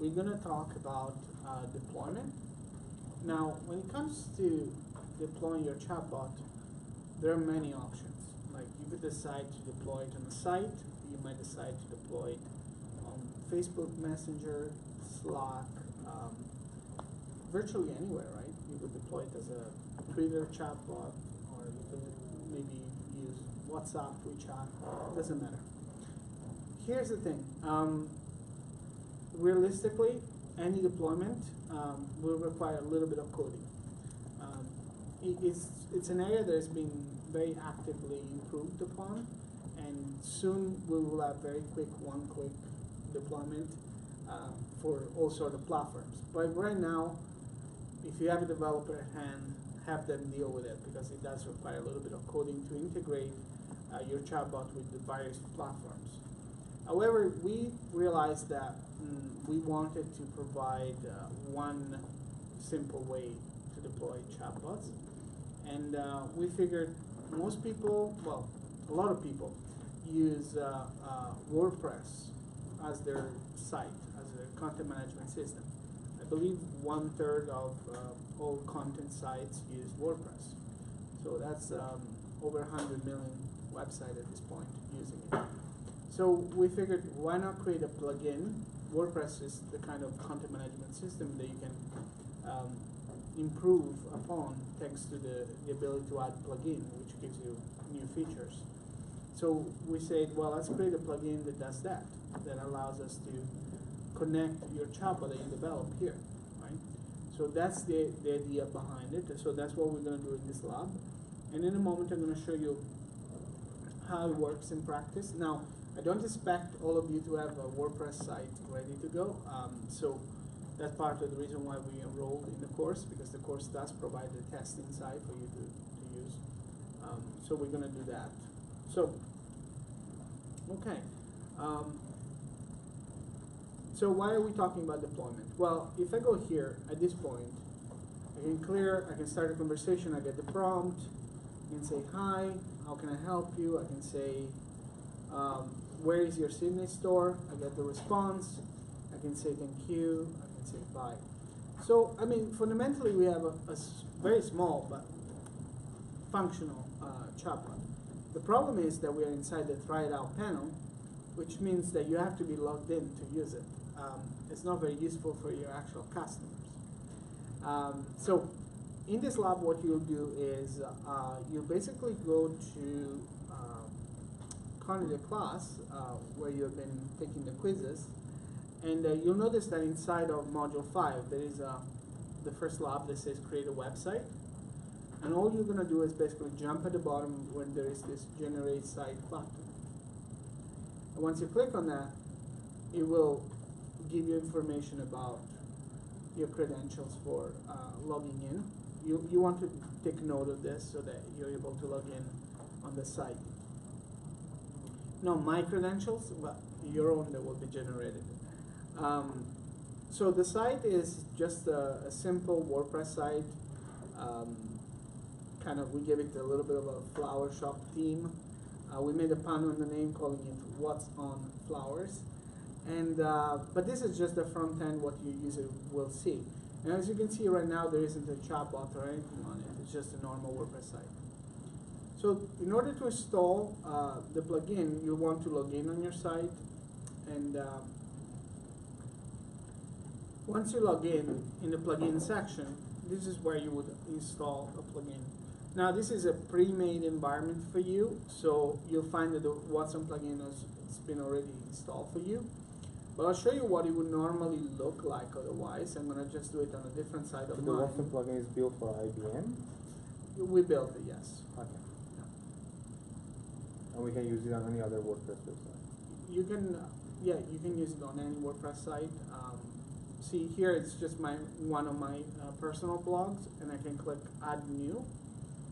we're going to talk about deployment. Now, when it comes to deploying your chatbot, there are many options. Like, you could decide to deploy it on the site. You might decide to deploy it on Facebook Messenger, Slack, virtually anywhere, right? You could deploy it as a Twitter chatbot, or you could maybe use WhatsApp, WeChat, doesn't matter. Here's the thing. Realistically, any deployment will require a little bit of coding. It's an area that has been very actively improved upon, and soon we will have very quick, one-click deployment for all sorts of platforms. But right now, if you have a developer at hand, have them deal with it, because it does require a little bit of coding to integrate your chatbot with the various platforms. However, we realized that we wanted to provide one simple way to deploy chatbots, and we figured most people, well, a lot of people, use WordPress as their site, as their content management system. I believe 1/3 of all content sites use WordPress. So that's over 100 million websites at this point using it. So we figured, why not create a plugin? WordPress is the kind of content management system that you can improve upon thanks to the ability to add plugin, which gives you new features. So we said, well, let's create a plugin that does that, that allows us to connect your chatbot that you develop here, right? So that's the idea behind it. So that's what we're going to do in this lab. And in a moment, I'm going to show you how it works in practice. Now, I don't expect all of you to have a WordPress site ready to go. So that's part of the reason why we enrolled in the course, because the course does provide a testing site for you to use. So we're going to do that. So, okay. So why are we talking about deployment? Well, if I go here at this point, I can start a conversation, I get the prompt, I can say, hi, how can I help you? I can say, where is your Sydney store? I get the response. I can say thank you. I can say bye. So, I mean, fundamentally, we have a very small but functional chatbot. The problem is that we are inside the try it out panel, which means that you have to be logged in to use it. It's not very useful for your actual customers. So, in this lab, what you'll do is you'll basically go to candidate class where you've been taking the quizzes, and you'll notice that inside of module 5 there is the first lab that says create a website, and all you're going to do is basically jump at the bottom when there is this generate site button. And once you click on that, it will give you information about your credentials for logging in. You want to take note of this so that you're able to log in on the site. No, my credentials, well, your own that will be generated. So the site is just a simple WordPress site. We give it a little bit of a flower shop theme. We made a pun on the name, calling it "What's on Flowers," and but this is just the front end, what your user will see. And as you can see right now, there isn't a chatbot or anything on it. It's just a normal WordPress site. So in order to install the plugin, you want to log in on your site, and once you log in the plugin section, this is where you would install a plugin. Now this is a pre-made environment for you, so you'll find that the What's on plugin has been already installed for you. But I'll show you what it would normally look like otherwise. I'm going to just do it on a different side of mine. The What's on plugin is built for IBM? We built it, yes. Okay. And we can use it on any other WordPress website? You can, yeah, you can use it on any WordPress site. See here, it's just one of my personal blogs, and I can click Add New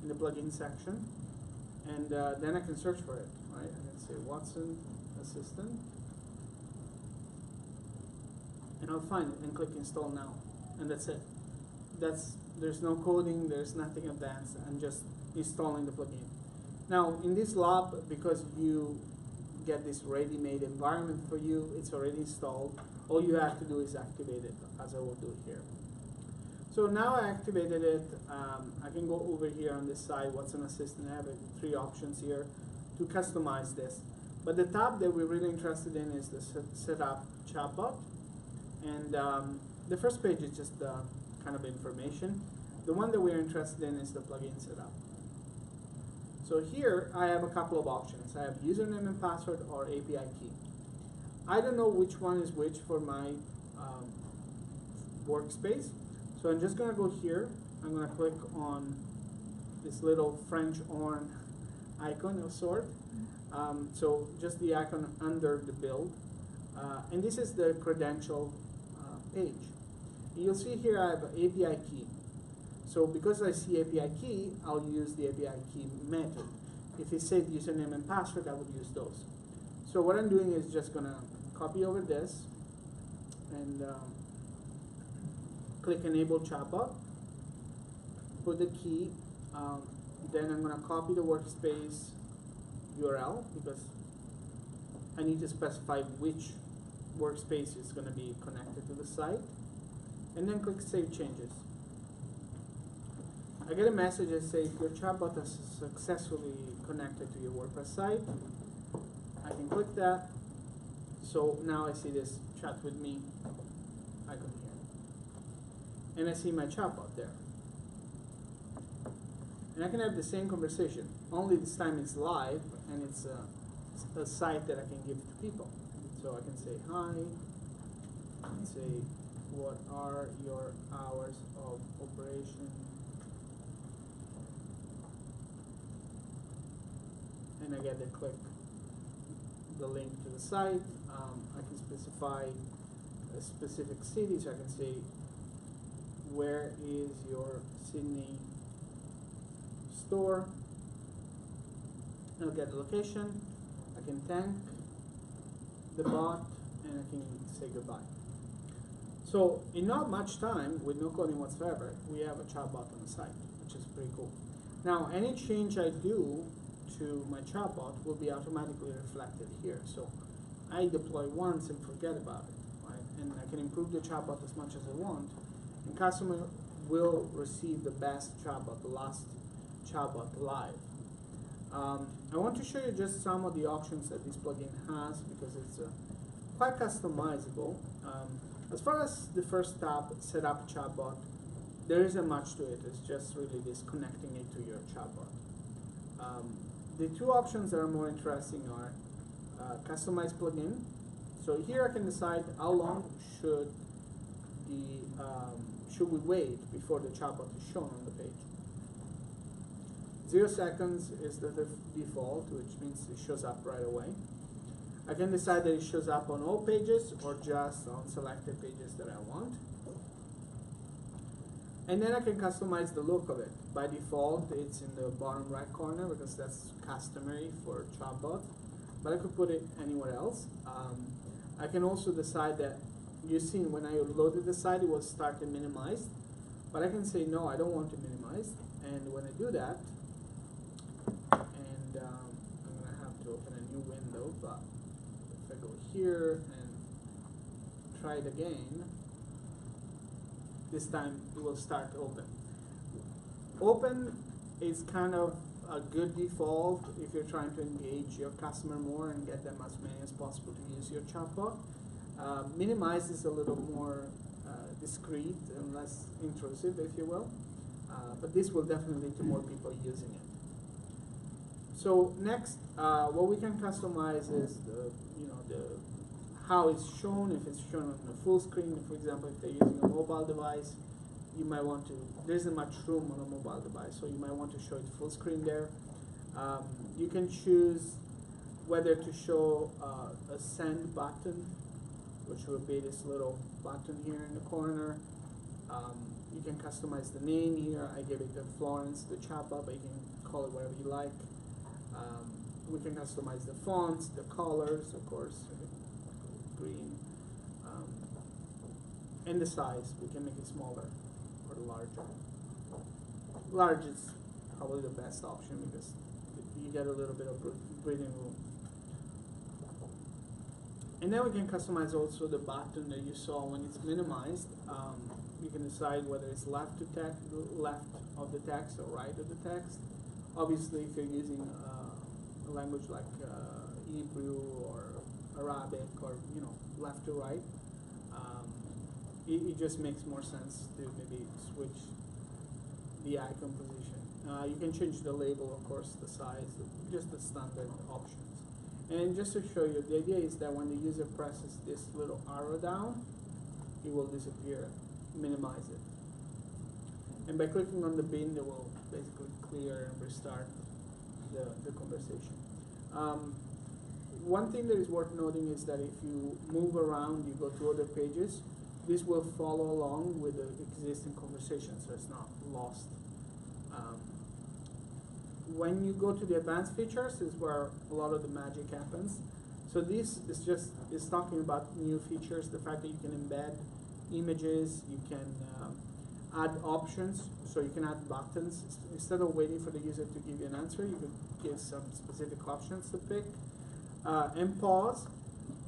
in the plugin section, and then I can search for it, right? I can say Watson Assistant, and I'll find it and click Install Now, and that's it. There's no coding, there's nothing advanced. I'm just installing the plugin. Now, in this lab, because you get this ready-made environment for you, it's already installed. All you have to do is activate it, as I will do here. So now I activated it. I can go over here on this side, what's an assistant. I have 3 options here to customize this. But the tab that we're really interested in is the setup chatbot. And the first page is just the kind of information. The one that we're interested in is the plugin setup. So here I have a couple of options. I have username and password or API key. I don't know which one is which for my workspace. So I'm just going to go here. I'm going to click on this little French horn icon of sort. So just the icon under the build. And this is the credential page. You'll see here I have an API key. So because I see API key, I'll use the API key method. If it said username and password, I would use those. So what I'm doing is just going to copy over this and click Enable Chatbot, put the key, then I'm going to copy the workspace URL because I need to specify which workspace is going to be connected to the site, and then click Save Changes. I get a message that says your chatbot has successfully connected to your WordPress site. I can click that. So now I see this chat with me icon here. And I see my chatbot there. And I can have the same conversation, only this time it's live and it's a site that I can give to people. So I can say hi, and say what are your hours of operation, and I get to click the link to the site. I can specify a specific city, so I can say where is your Sydney store. I'll get the location. I can thank the bot and I can say goodbye. So in not much time, with no coding whatsoever, we have a chatbot on the site, which is pretty cool. Now any change I do to my chatbot will be automatically reflected here. So I deploy once and forget about it, right? And I can improve the chatbot as much as I want, and customer will receive the best chatbot, the last chatbot live. I want to show you just some of the options that this plugin has because it's quite customizable. As far as the first tab, set up chatbot, there isn't much to it. It's just really this connecting it to your chatbot. The 2 options that are more interesting are customize plugin. So here I can decide how long should we wait before the chatbot is shown on the page. 0 seconds is the default, which means it shows up right away. I can decide that it shows up on all pages or just on selected pages that I want. And then I can customize the look of it. By default, it's in the bottom right corner because that's customary for chatbot, but I could put it anywhere else. I can also decide that, you've seen when I loaded the site, it was started minimized, but I can say no, I don't want to minimize. And when I do that, and I'm going to have to open a new window, but if I go here and try it again, this time it will start open. Open is kind of a good default if you're trying to engage your customer more and get them as many as possible to use your chatbot. Minimize is a little more discreet and less intrusive, if you will, but this will definitely lead to more people using it. So next, what we can customize is how it's shown. If it's shown on the full screen, for example, if they're using a mobile device, you might want to, there isn't much room on a mobile device, so you might want to show it full screen there. You can choose whether to show a send button, which will be this little button here in the corner. You can customize the name here. I gave it to Florence, the chatbot, but you can call it whatever you like. We can customize the fonts, the colors, of course, green, and the size. We can make it smaller or larger. Large is probably the best option because you get a little bit of breathing room. And then we can customize also the button that you saw when it's minimized. You can decide whether it's left of the text or right of the text. Obviously, if you're using a language like Hebrew or Arabic or left to right, it just makes more sense to maybe switch the icon position. You can change the label, of course, the size, just the standard options. And just to show you, the idea is that when the user presses this little arrow down, it will disappear, minimize it. And by clicking on the bin, it will basically clear and restart the conversation. One thing that is worth noting is that if you move around, you go to other pages, this will follow along with the existing conversation, so it's not lost. When you go to the advanced features, is where a lot of the magic happens. So this is talking about new features, the fact that you can embed images, you can add options, so you can add buttons. Instead of waiting for the user to give you an answer, you could give some specific options to pick. And pause.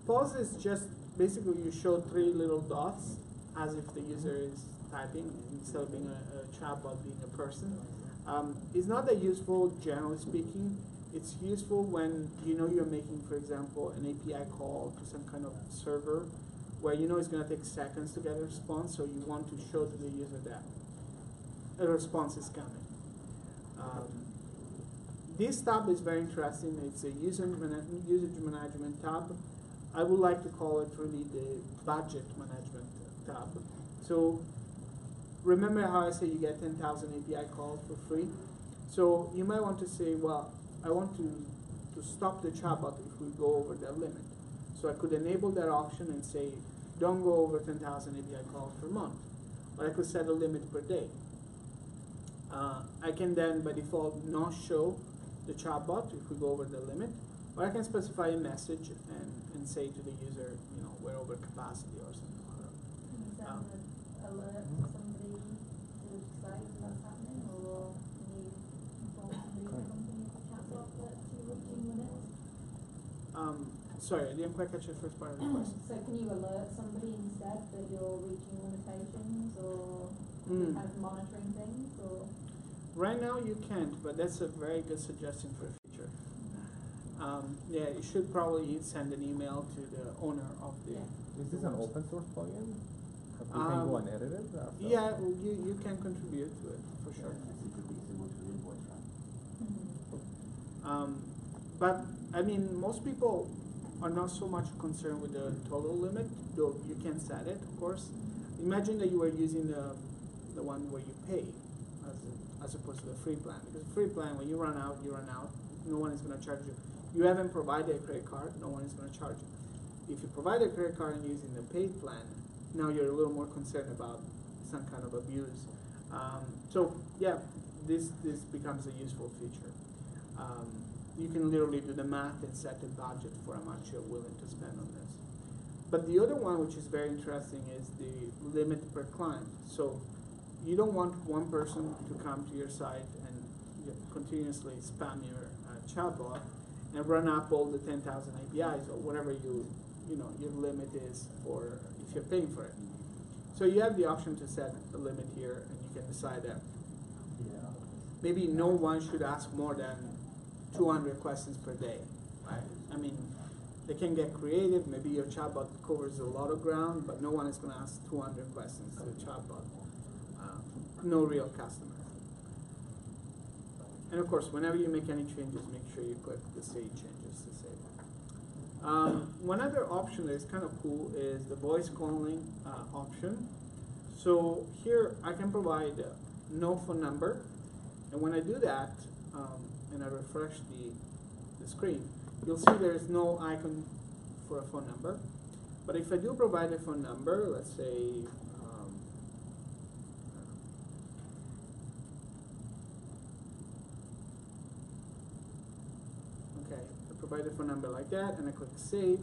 Pause is just basically you show 3 little dots as if the user is typing instead of being a chatbot, being a person. It's not that useful, generally speaking. It's useful when you're making, for example, an API call to some kind of server where it's going to take seconds to get a response, so you want to show to the user that a response is coming. This tab is very interesting. It's a usage management tab. I would like to call it really the budget management tab. So remember how I say you get 10,000 API calls for free? So you might want to say, well, I want to stop the chatbot if we go over that limit. So I could enable that option and say, don't go over 10,000 API calls per month. Or I could set a limit per day. I can then, by default, not show the chatbot if we go over the limit. Or I can specify a message and say to the user, we're over capacity or something like that. Alert somebody to decide if that's happening, or can you inform somebody in the company chatbot that you're reaching limits? Sorry, I didn't quite catch the first part of the question. So can you alert somebody instead that you're reaching limitations, or kind of monitoring things, or? Right now you can't, but that's a very good suggestion for a feature. Yeah, you should probably send an email to the owner of the. Yeah. Is this an open source plugin? We can go and edit it? Yeah, you can contribute to it, for sure. But, I mean, most people are not so much concerned with the total limit, though you can set it, of course. Imagine that you were using the one where you pay, as opposed to the free plan. Because the free plan, when you run out, no one is going to charge you. You haven't provided a credit card, no one is going to charge you. If you provide a credit card and using the paid plan, now you're a little more concerned about some kind of abuse. So yeah, this becomes a useful feature. You can literally do the math and set a budget for how much you're willing to spend on this. But the other one, which is very interesting, is the limit per client. So you don't want one person to come to your site and continuously spam your chatbot and run up all the 10,000 APIs or whatever your limit is for if you're paying for it. So you have the option to set a limit here, and you can decide that maybe no one should ask more than 200 questions per day, right? I mean, they can get creative. Maybe your chatbot covers a lot of ground, but no one is going to ask 200 questions to a chatbot. No real customer. And of course, whenever you make any changes, make sure you click the Save Changes to save it. One other option that is kind of cool is the voice calling option. So here I can provide no phone number, and when I do that, and I refresh the screen, you'll see there's no icon for a phone number. But if I do provide a phone number, let's say, provide a phone number like that, and I click Save,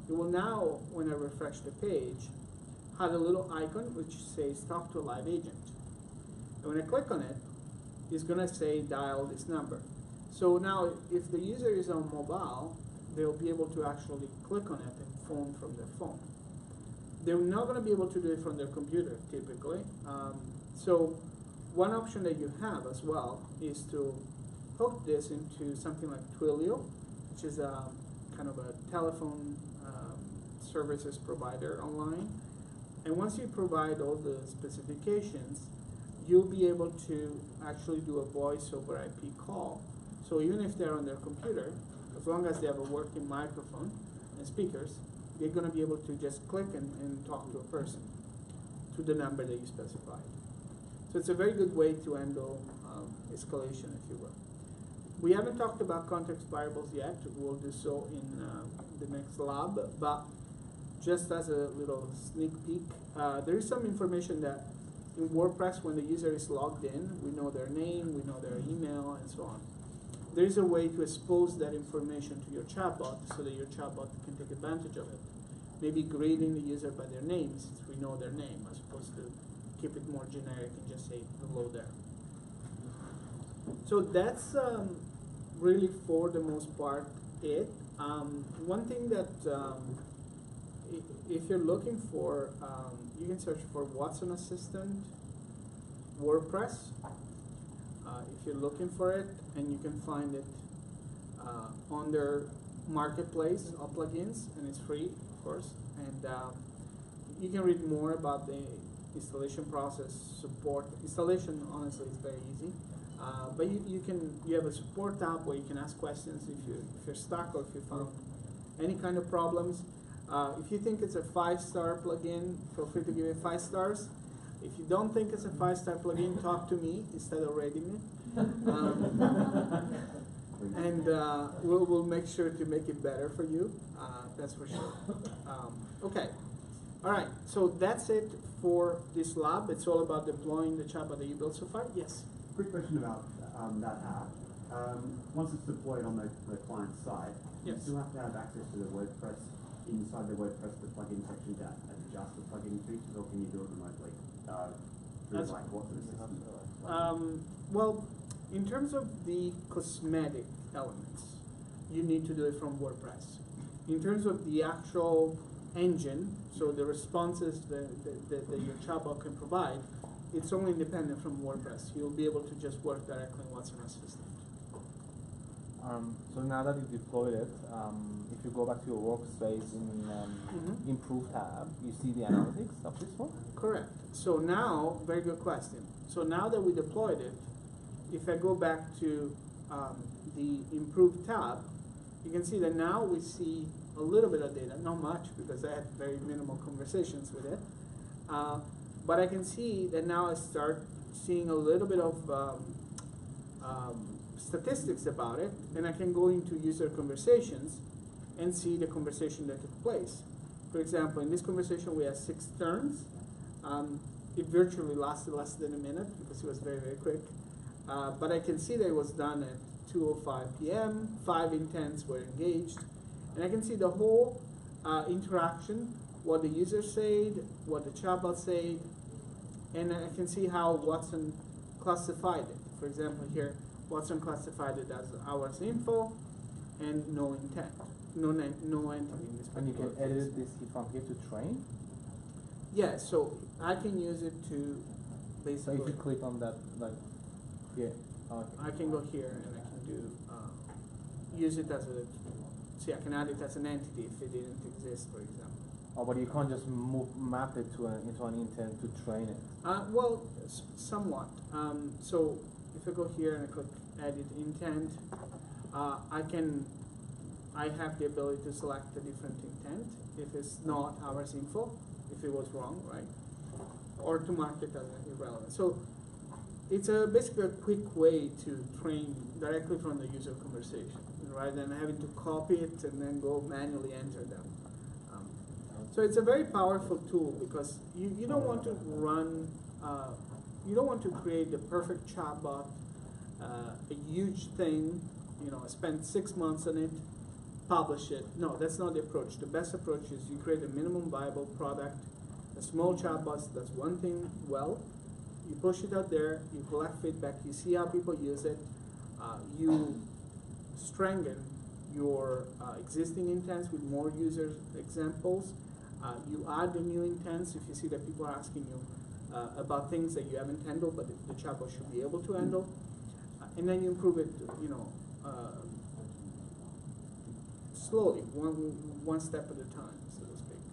it will now, when I refresh the page, have a little icon which says Talk to a Live Agent. And when I click on it, it's going to say dial this number. So now, if the user is on mobile, they'll be able to actually click on it and phone from their phone. They're not going to be able to do it from their computer typically. So one option that you have as well is to hook this into something like Twilio, which is a kind of a telephone services provider online. And once you provide all the specifications, you'll be able to actually do a voice over IP call. So even if they're on their computer, as long as they have a working microphone and speakers, they're going to be able to just click and talk to a person to the number that you specified. So it's a very good way to handle escalation, if you will. We haven't talked about context variables yet. We'll do so in the next lab, but just as a little sneak peek, there is some information that in WordPress, when the user is logged in, we know their name, we know their email, and so on. There is a way to expose that information to your chatbot so that your chatbot can take advantage of it. Maybe greeting the user by their name, since we know their name, as opposed to keep it more generic and just say hello there. So that's really, for the most part, it. One thing that if you're looking for, you can search for Watson Assistant WordPress. If you're looking for it, and you can find it on their marketplace of plugins, and it's free, of course. And you can read more about the installation process, support. Installation, honestly, is very easy. But you have a support tab where you can ask questions if you're stuck or if you found any kind of problems. If you think it's a 5-star plugin, feel free to give it 5 stars. If you don't think it's a 5-star plugin, talk to me instead of rating it. And we'll make sure to make it better for you. That's for sure. Okay. All right. So that's it for this lab. It's all about deploying the chatbot that you built so far. Yes. Quick question about that app. Once it's deployed on the client side, yes, you still have to have access to the WordPress, inside the WordPress, the plugin section to adjust the plugin features, or can you do it remotely through like Watson Assistant? Well, in terms of the cosmetic elements, you need to do it from WordPress. In terms of the actual engine, so the responses that your chatbot can provide, it's only independent from WordPress. You'll be able to just work directly in Watson Assistant. So now that you deployed it, if you go back to your workspace in Improve tab, you see the analytics of this one? Correct. So now, very good question. So now that we deployed it, if I go back to the Improve tab, you can see that now we see a little bit of data, not much because I had very minimal conversations with it. But I can see that now I start seeing a little bit of statistics about it, and I can go into user conversations and see the conversation that took place. For example, in this conversation we had 6 turns. It virtually lasted less than a minute because it was very, very quick. But I can see that it was done at 2:05 p.m., 5 intents were engaged, and I can see the whole interaction, what the user said, what the chatbot said, and I can see how Watson classified it. For example, here, Watson classified it as hours info and no intent, no entity in this particular And you can case. edit this from here to train? Yeah, so I can use it to So basically, if you click on that, like, here, okay. I can go here and I can do, use it as a, see, I can add it as an entity if it didn't exist, for example. Oh, but you can't just map it to into an intent to train it. Well, somewhat. So if I go here and I click edit intent, I have the ability to select a different intent if it's not hours info, if it was wrong, right? Or to mark it as irrelevant. So it's basically a quick way to train directly from the user conversation, rather than having to copy it and then go manually enter them. So it's a very powerful tool because you don't want to run, you don't want to create the perfect chatbot, a huge thing, spend 6 months on it, publish it. No, that's not the approach. The best approach is you create a minimum viable product, a small chatbot does one thing well, you push it out there, you collect feedback, you see how people use it, you strengthen your existing intents with more user examples. You add the new intents if you see that people are asking you about things that you haven't handled, but the chatbot should be able to handle. And then you improve it, slowly, one step at a time, so to speak.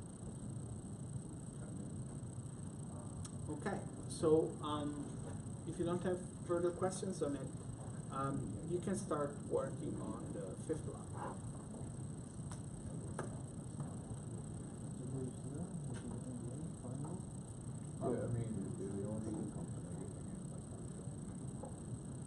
Okay, so if you don't have further questions on it, you can start working on the fifth log.